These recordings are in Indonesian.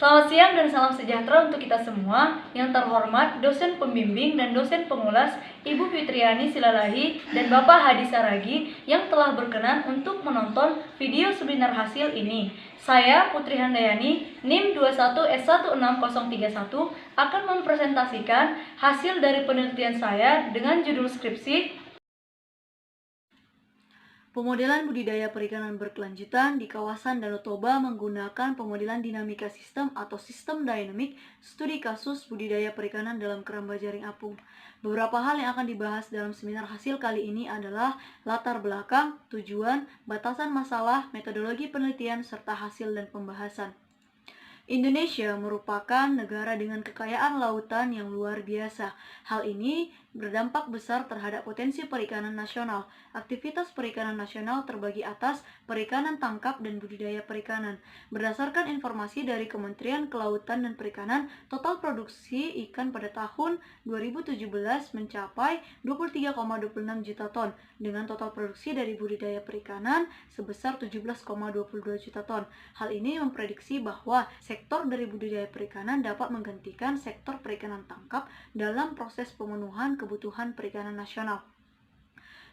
Selamat siang dan salam sejahtera untuk kita semua. Yang terhormat dosen pembimbing dan dosen pengulas Ibu Fitriani Silalahi dan Bapak Hadi Saragi yang telah berkenan untuk menonton video seminar hasil ini. Saya Putri Handayani, NIM 21S16031 akan mempresentasikan hasil dari penelitian saya dengan judul skripsi Pemodelan budidaya perikanan berkelanjutan di kawasan Danau Toba menggunakan pemodelan dinamika sistem atau sistem dynamic, studi kasus budidaya perikanan dalam keramba jaring apung. Beberapa hal yang akan dibahas dalam seminar hasil kali ini adalah latar belakang, tujuan, batasan masalah, metodologi penelitian, serta hasil dan pembahasan. Indonesia merupakan negara dengan kekayaan lautan yang luar biasa. Hal ini berdampak besar terhadap potensi perikanan nasional. Aktivitas perikanan nasional terbagi atas perikanan tangkap dan budidaya perikanan. Berdasarkan informasi dari Kementerian Kelautan dan Perikanan, total produksi ikan pada tahun 2017 mencapai 23,26 juta ton, dengan total produksi dari budidaya perikanan sebesar 17,22 juta ton. Hal ini memprediksi bahwa sektor dari budidaya perikanan dapat menggantikan sektor perikanan tangkap dalam proses pemenuhan kebutuhan perikanan nasional.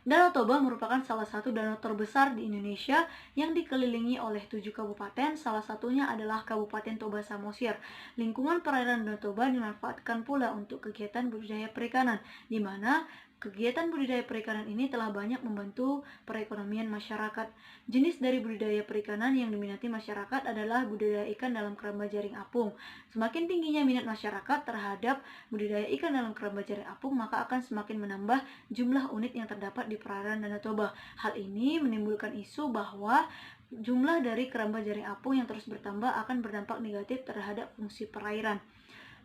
Danau Toba merupakan salah satu danau terbesar di Indonesia yang dikelilingi oleh 7 kabupaten, salah satunya adalah Kabupaten Toba Samosir. Lingkungan perairan Danau Toba dimanfaatkan pula untuk kegiatan budidaya perikanan, di mana kegiatan budidaya perikanan ini telah banyak membantu perekonomian masyarakat. Jenis dari budidaya perikanan yang diminati masyarakat adalah budidaya ikan dalam keramba jaring apung. Semakin tingginya minat masyarakat terhadap budidaya ikan dalam keramba jaring apung, maka akan semakin menambah jumlah unit yang terdapat di perairan Danau Toba. Hal ini menimbulkan isu bahwa jumlah dari keramba jaring apung yang terus bertambah akan berdampak negatif terhadap fungsi perairan.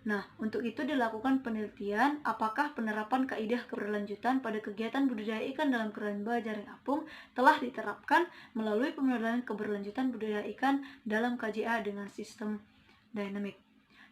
Nah, untuk itu dilakukan penelitian apakah penerapan kaidah keberlanjutan pada kegiatan budidaya ikan dalam keramba jaring apung telah diterapkan melalui pemodelan keberlanjutan budidaya ikan dalam KJA dengan sistem dynamic.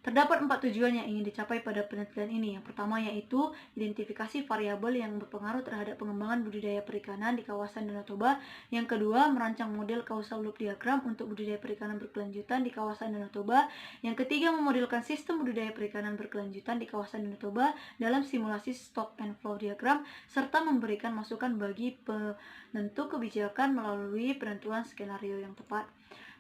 Terdapat 4 tujuan yang ingin dicapai pada penelitian ini. Yang pertama yaitu identifikasi variabel yang berpengaruh terhadap pengembangan budidaya perikanan di kawasan Danau Toba. Yang kedua, merancang model causal loop diagram untuk budidaya perikanan berkelanjutan di kawasan Danau Toba. Yang ketiga, memodelkan sistem budidaya perikanan berkelanjutan di kawasan Danau Toba dalam simulasi stock and flow diagram, serta memberikan masukan bagi penentu kebijakan melalui penentuan skenario yang tepat.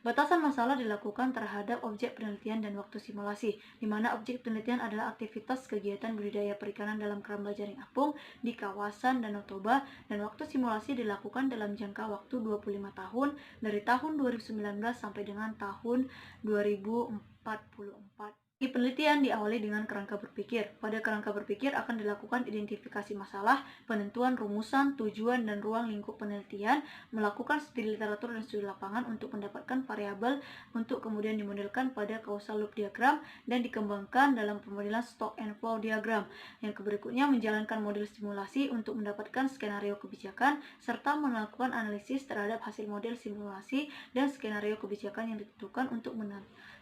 Batasan masalah dilakukan terhadap objek penelitian dan waktu simulasi, di mana objek penelitian adalah aktivitas kegiatan budidaya perikanan dalam keramba jaring apung di kawasan Danau Toba, dan waktu simulasi dilakukan dalam jangka waktu 25 tahun dari tahun 2019 sampai dengan tahun 2044. Penelitian diawali dengan kerangka berpikir. Pada kerangka berpikir akan dilakukan identifikasi masalah, penentuan rumusan, tujuan, dan ruang lingkup penelitian, melakukan studi literatur dan studi lapangan untuk mendapatkan variabel untuk kemudian dimodelkan pada causal loop diagram dan dikembangkan dalam pemodelan stock and flow diagram. Yang berikutnya menjalankan model simulasi untuk mendapatkan skenario kebijakan serta melakukan analisis terhadap hasil model simulasi dan skenario kebijakan yang ditentukan untuk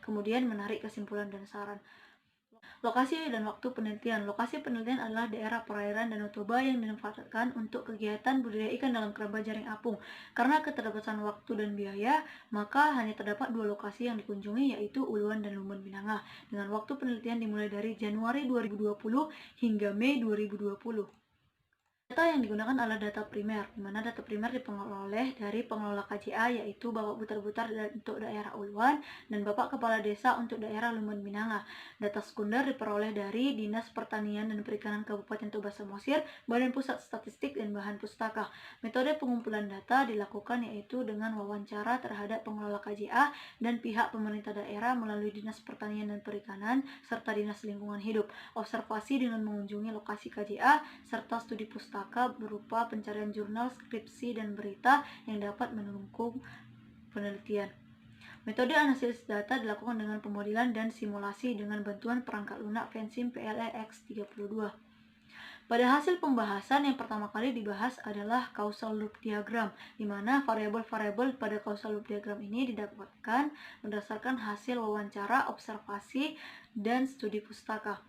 kemudian menarik kesimpulan dan saran. Lokasi dan waktu penelitian. Lokasi penelitian adalah daerah perairan Danau Toba yang dimanfaatkan untuk kegiatan budidaya ikan dalam keramba jaring apung. Karena keterbatasan waktu dan biaya, maka hanya terdapat 2 lokasi yang dikunjungi, yaitu Uluan dan Lumban Minanga, dengan waktu penelitian dimulai dari Januari 2020 hingga Mei 2020. Data yang digunakan adalah data primer, di mana data primer diperoleh dari pengelola KJA, yaitu Bapak Butar-Butar untuk daerah Uluan dan Bapak Kepala Desa untuk daerah Lumban Minanga. Data sekunder diperoleh dari Dinas Pertanian dan Perikanan Kabupaten Toba Samosir, Badan Pusat Statistik dan Bahan Pustaka. Metode pengumpulan data dilakukan yaitu dengan wawancara terhadap pengelola KJA dan pihak pemerintah daerah melalui Dinas Pertanian dan Perikanan serta Dinas Lingkungan Hidup, observasi dengan mengunjungi lokasi KJA, serta studi pustaka berupa pencarian jurnal, skripsi, dan berita yang dapat mendukung penelitian. Metode analisis data dilakukan dengan pemodelan dan simulasi dengan bantuan perangkat lunak Vensim PLEX32. Pada hasil pembahasan yang pertama kali dibahas adalah causal loop diagram, di mana variabel-variabel pada causal loop diagram ini didapatkan berdasarkan hasil wawancara, observasi, dan studi pustaka.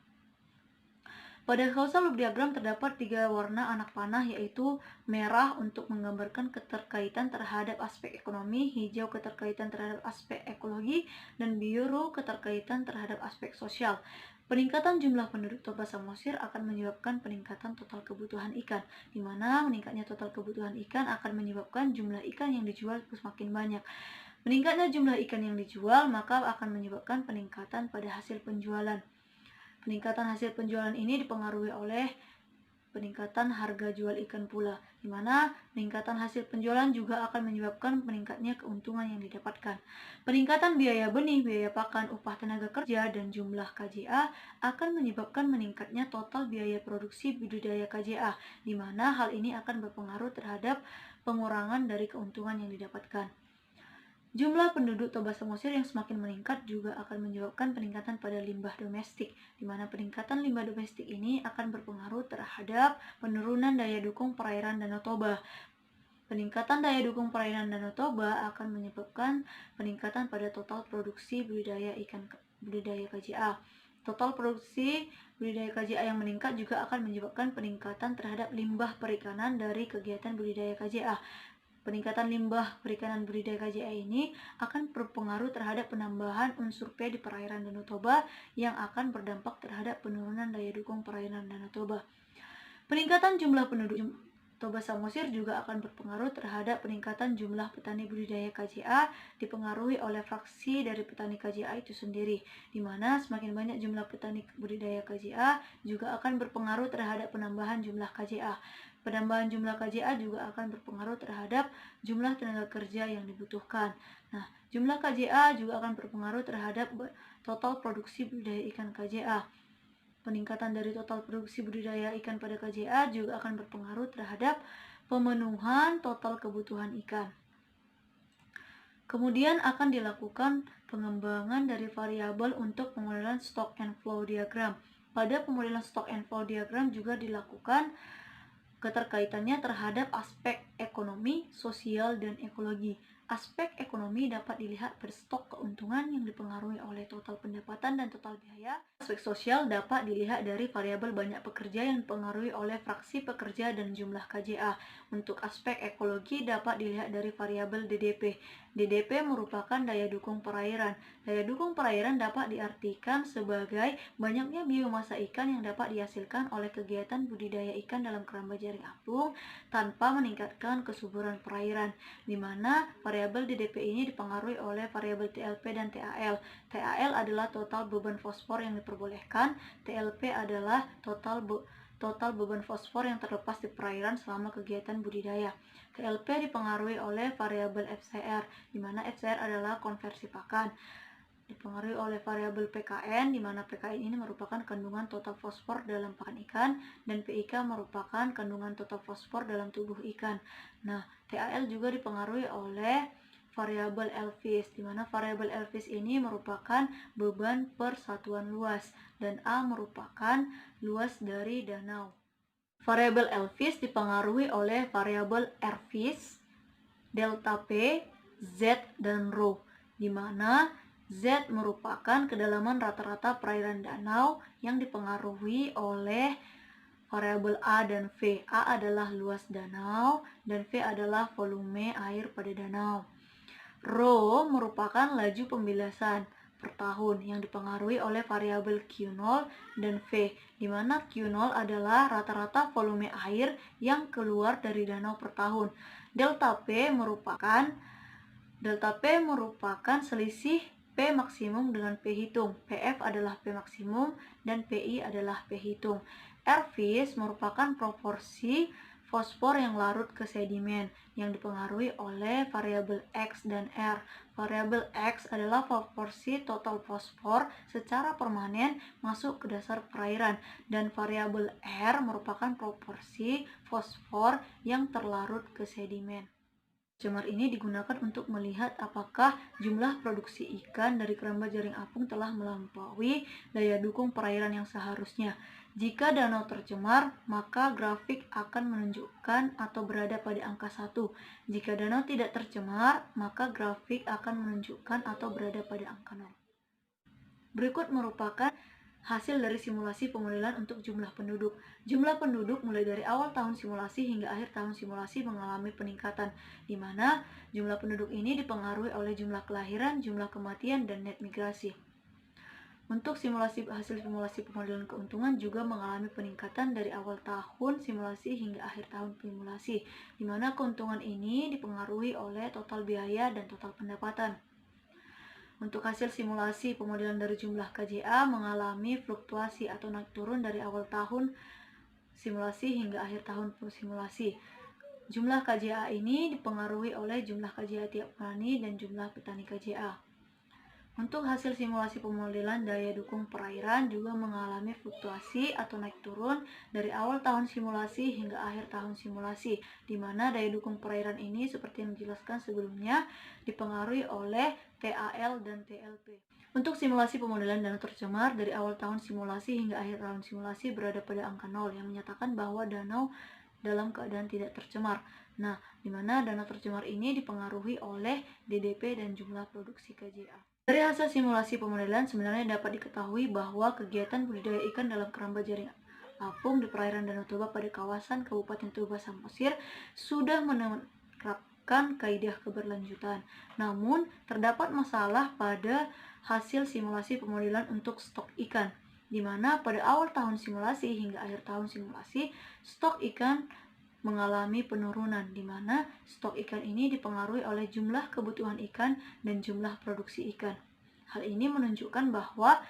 Pada causal loop diagram terdapat 3 warna anak panah, yaitu merah untuk menggambarkan keterkaitan terhadap aspek ekonomi, hijau keterkaitan terhadap aspek ekologi, dan biru keterkaitan terhadap aspek sosial. Peningkatan jumlah penduduk Toba Samosir akan menyebabkan peningkatan total kebutuhan ikan, di mana meningkatnya total kebutuhan ikan akan menyebabkan jumlah ikan yang dijual semakin banyak. Meningkatnya jumlah ikan yang dijual maka akan menyebabkan peningkatan pada hasil penjualan. Peningkatan hasil penjualan ini dipengaruhi oleh peningkatan harga jual ikan pula, di mana peningkatan hasil penjualan juga akan menyebabkan meningkatnya keuntungan yang didapatkan. Peningkatan biaya benih, biaya pakan, upah tenaga kerja, dan jumlah KJA akan menyebabkan meningkatnya total biaya produksi budidaya KJA, di mana hal ini akan berpengaruh terhadap pengurangan dari keuntungan yang didapatkan. Jumlah penduduk Toba Samosir yang semakin meningkat juga akan menyebabkan peningkatan pada limbah domestik, di mana peningkatan limbah domestik ini akan berpengaruh terhadap penurunan daya dukung perairan Danau Toba. Peningkatan daya dukung perairan Danau Toba akan menyebabkan peningkatan pada total produksi budidaya KJA. Total produksi budidaya KJA yang meningkat juga akan menyebabkan peningkatan terhadap limbah perikanan dari kegiatan budidaya KJA. Peningkatan limbah perikanan budidaya KJA ini akan berpengaruh terhadap penambahan unsur P di perairan Danau Toba yang akan berdampak terhadap penurunan daya dukung perairan Danau Toba. Peningkatan jumlah penduduk Toba Samosir juga akan berpengaruh terhadap peningkatan jumlah petani budidaya KJA, dipengaruhi oleh fraksi dari petani KJA itu sendiri, di mana semakin banyak jumlah petani budidaya KJA juga akan berpengaruh terhadap penambahan jumlah KJA. Penambahan jumlah KJA juga akan berpengaruh terhadap jumlah tenaga kerja yang dibutuhkan. Nah, jumlah KJA juga akan berpengaruh terhadap total produksi budidaya ikan KJA. Peningkatan dari total produksi budidaya ikan pada KJA juga akan berpengaruh terhadap pemenuhan total kebutuhan ikan. Kemudian akan dilakukan pengembangan dari variabel untuk pemodelan stock and flow diagram. Pada pemodelan stock and flow diagram juga dilakukan keterkaitannya terhadap aspek ekonomi, sosial, dan ekologi. Aspek ekonomi dapat dilihat pada stok keuntungan yang dipengaruhi oleh total pendapatan dan total biaya. Aspek sosial dapat dilihat dari variabel banyak pekerja yang dipengaruhi oleh fraksi pekerja dan jumlah KJA. Untuk aspek ekologi dapat dilihat dari variabel DDP. DDP merupakan daya dukung perairan. Daya dukung perairan dapat diartikan sebagai banyaknya biomasa ikan yang dapat dihasilkan oleh kegiatan budidaya ikan dalam keramba jaring apung tanpa meningkatkan kesuburan perairan, di mana variabel DDP ini dipengaruhi oleh variabel TLP dan TAL. TAL adalah total beban fosfor yang diperbolehkan, TLP adalah total beban fosfor yang terlepas di perairan selama kegiatan budidaya. TLP dipengaruhi oleh variabel FCR, di mana FCR adalah konversi pakan. Dipengaruhi oleh variabel PKN, di mana PKN ini merupakan kandungan total fosfor dalam pakan ikan, dan PIK merupakan kandungan total fosfor dalam tubuh ikan. Nah, TAL juga dipengaruhi oleh variabel LVIS, di mana variabel LVIS ini merupakan beban per satuan luas, dan A merupakan luas dari danau. Variabel LVIS dipengaruhi oleh variabel RVIS, delta P, Z, dan Rho, di mana Z merupakan kedalaman rata-rata perairan danau yang dipengaruhi oleh variabel A dan V. A adalah luas danau dan V adalah volume air pada danau. Rho merupakan laju pembilasan per tahun yang dipengaruhi oleh variabel Q0 dan V, di mana Q0 adalah rata-rata volume air yang keluar dari danau per tahun. Delta P merupakan selisih P maksimum dengan P hitung. PF adalah P maksimum dan PI adalah P hitung. RVIS merupakan proporsi fosfor yang larut ke sedimen yang dipengaruhi oleh variabel X dan R. Variabel X adalah proporsi total fosfor secara permanen masuk ke dasar perairan, dan variabel R merupakan proporsi fosfor yang terlarut ke sedimen. Jamar ini digunakan untuk melihat apakah jumlah produksi ikan dari keramba jaring apung telah melampaui daya dukung perairan yang seharusnya. Jika danau tercemar, maka grafik akan menunjukkan atau berada pada angka 1. Jika danau tidak tercemar, maka grafik akan menunjukkan atau berada pada angka 0. Berikut merupakan hasil dari simulasi pemodelan untuk jumlah penduduk. Jumlah penduduk mulai dari awal tahun simulasi hingga akhir tahun simulasi mengalami peningkatan, di mana jumlah penduduk ini dipengaruhi oleh jumlah kelahiran, jumlah kematian, dan net migrasi. Untuk hasil simulasi pemodelan keuntungan juga mengalami peningkatan dari awal tahun simulasi hingga akhir tahun simulasi, di mana keuntungan ini dipengaruhi oleh total biaya dan total pendapatan. Untuk hasil simulasi pemodelan dari jumlah KJA mengalami fluktuasi atau naik turun dari awal tahun simulasi hingga akhir tahun simulasi. Jumlah KJA ini dipengaruhi oleh jumlah KJA tiap petani dan jumlah petani KJA. Untuk hasil simulasi pemodelan daya dukung perairan juga mengalami fluktuasi atau naik turun dari awal tahun simulasi hingga akhir tahun simulasi, di mana daya dukung perairan ini seperti yang dijelaskan sebelumnya dipengaruhi oleh TAL dan TLP. Untuk simulasi pemodelan danau tercemar dari awal tahun simulasi hingga akhir tahun simulasi berada pada angka 0 yang menyatakan bahwa danau dalam keadaan tidak tercemar. Nah, di mana danau tercemar ini dipengaruhi oleh DDP dan jumlah produksi KJA. Dari hasil simulasi pemodelan sebenarnya dapat diketahui bahwa kegiatan budidaya ikan dalam keramba jaring apung di perairan Danau Toba pada kawasan Kabupaten Toba Samosir sudah menerapkan kaidah keberlanjutan. Namun, terdapat masalah pada hasil simulasi pemodelan untuk stok ikan, di mana pada awal tahun simulasi hingga akhir tahun simulasi, stok ikan mengalami penurunan, di mana stok ikan ini dipengaruhi oleh jumlah kebutuhan ikan dan jumlah produksi ikan. Hal ini menunjukkan bahwa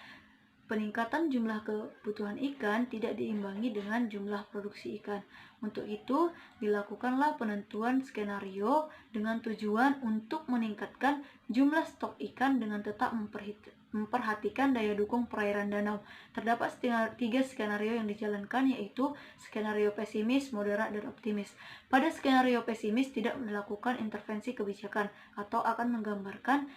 peningkatan jumlah kebutuhan ikan tidak diimbangi dengan jumlah produksi ikan. Untuk itu, dilakukanlah penentuan skenario dengan tujuan untuk meningkatkan jumlah stok ikan dengan tetap memperhatikan daya dukung perairan danau. Terdapat 3 skenario yang dijalankan, yaitu skenario pesimis, moderat, dan optimis. Pada skenario pesimis tidak melakukan intervensi kebijakan atau akan menggambarkan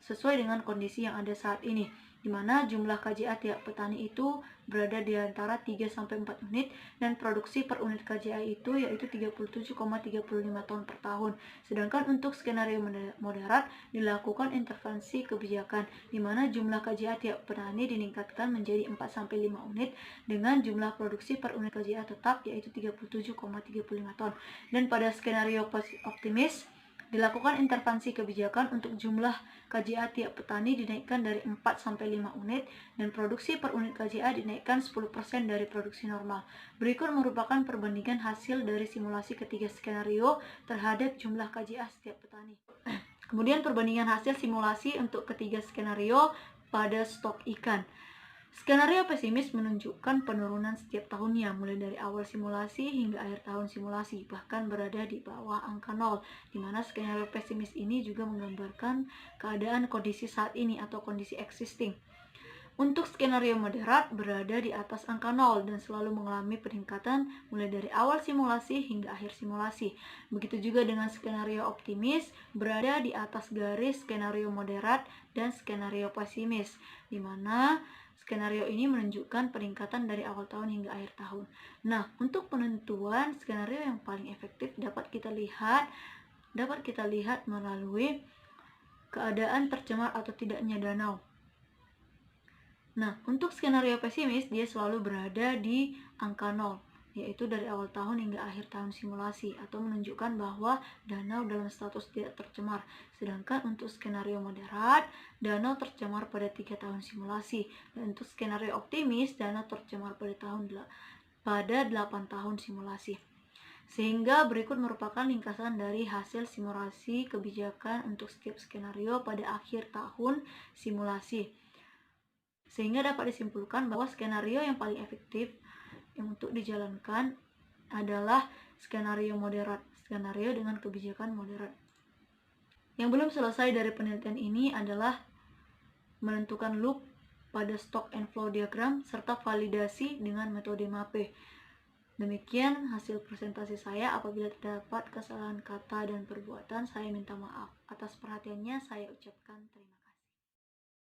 sesuai dengan kondisi yang ada saat ini, di mana jumlah KJA tiap petani itu berada di antara 3-4 unit dan produksi per unit KJA itu yaitu 37,35 ton per tahun. Sedangkan untuk skenario moderat dilakukan intervensi kebijakan, di mana jumlah KJA tiap petani ditingkatkan menjadi 4-5 unit dengan jumlah produksi per unit KJA tetap yaitu 37,35 ton. Dan pada skenario optimis dilakukan intervensi kebijakan untuk jumlah KJA tiap petani dinaikkan dari 4-5 unit dan produksi per unit KJA dinaikkan 10% dari produksi normal. Berikut merupakan perbandingan hasil dari simulasi ketiga skenario terhadap jumlah KJA setiap petani. Kemudian perbandingan hasil simulasi untuk ketiga skenario pada stok ikan. Skenario pesimis menunjukkan penurunan setiap tahunnya, mulai dari awal simulasi hingga akhir tahun simulasi, bahkan berada di bawah angka 0, di mana skenario pesimis ini juga menggambarkan keadaan kondisi saat ini atau kondisi existing. Untuk skenario moderat berada di atas angka 0 dan selalu mengalami peningkatan mulai dari awal simulasi hingga akhir simulasi. Begitu juga dengan skenario optimis berada di atas garis skenario moderat dan skenario pesimis, di mana skenario ini menunjukkan peningkatan dari awal tahun hingga akhir tahun. Nah, untuk penentuan skenario yang paling efektif dapat kita lihat melalui keadaan tercemar atau tidaknya danau. Nah, untuk skenario pesimis dia selalu berada di angka 0, yaitu dari awal tahun hingga akhir tahun simulasi, atau menunjukkan bahwa danau dalam status tidak tercemar. Sedangkan untuk skenario moderat, danau tercemar pada 3 tahun simulasi. Dan untuk skenario optimis, danau tercemar pada 8 tahun simulasi. Sehingga berikut merupakan ringkasan dari hasil simulasi kebijakan untuk setiap skenario pada akhir tahun simulasi. Sehingga dapat disimpulkan bahwa skenario yang paling efektif yang untuk dijalankan adalah skenario moderat, skenario dengan kebijakan moderat. Yang belum selesai dari penelitian ini adalah menentukan loop pada stock and flow diagram serta validasi dengan metode MAPE. Demikian hasil presentasi saya. Apabila terdapat kesalahan kata dan perbuatan, saya minta maaf. Atas perhatiannya saya ucapkan terima kasih.